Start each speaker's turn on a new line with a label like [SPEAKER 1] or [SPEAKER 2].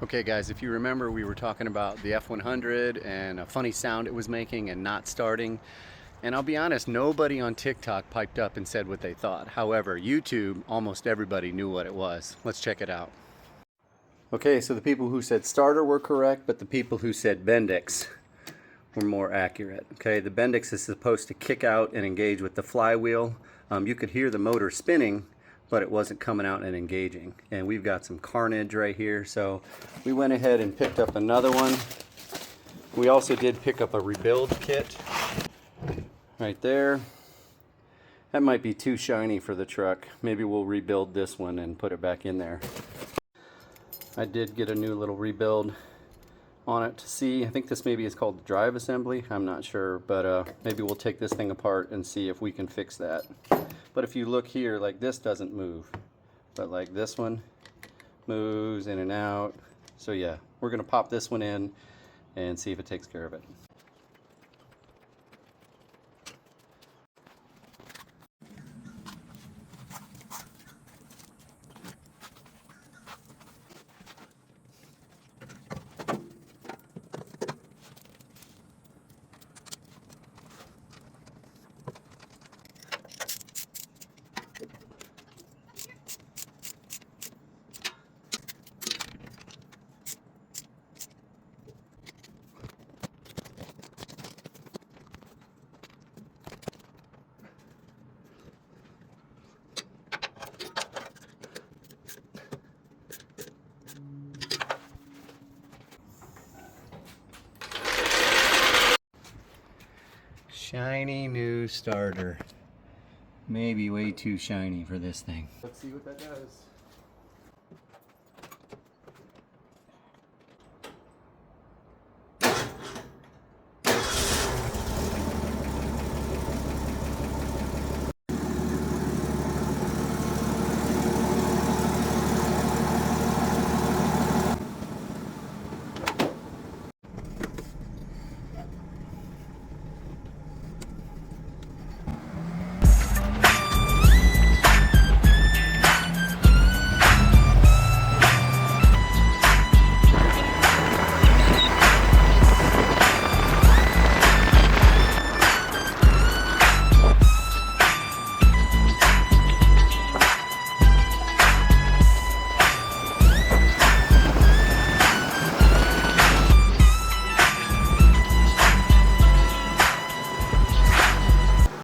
[SPEAKER 1] Okay guys, if you remember, we were talking about the F100 and a funny sound it was making and not starting. And I'll be honest, nobody on TikTok piped up and said what they thought. However, YouTube, almost everybody knew what it was. Let's check it out. Okay, so the people who said starter were correct, but the people who said Bendix were more accurate. Okay, the Bendix is supposed to kick out and engage with the flywheel. You could hear the motor spinning, but it wasn't coming out and engaging. And we've got some carnage right here, so we went ahead and picked up another one. We also did pick up a rebuild kit right there. That might be too shiny for the truck. Maybe we'll rebuild this one and put it back in there. I did get a new little rebuild on it to see. I think this maybe is called the drive assembly. I'm not sure, but maybe we'll take this thing apart and see if we can fix that. But if you look here, like this doesn't move, but like this one moves in and out. So yeah, we're gonna pop this one in and see if it takes care of it. Shiny new starter. Maybe way too shiny for this thing. Let's see what that does.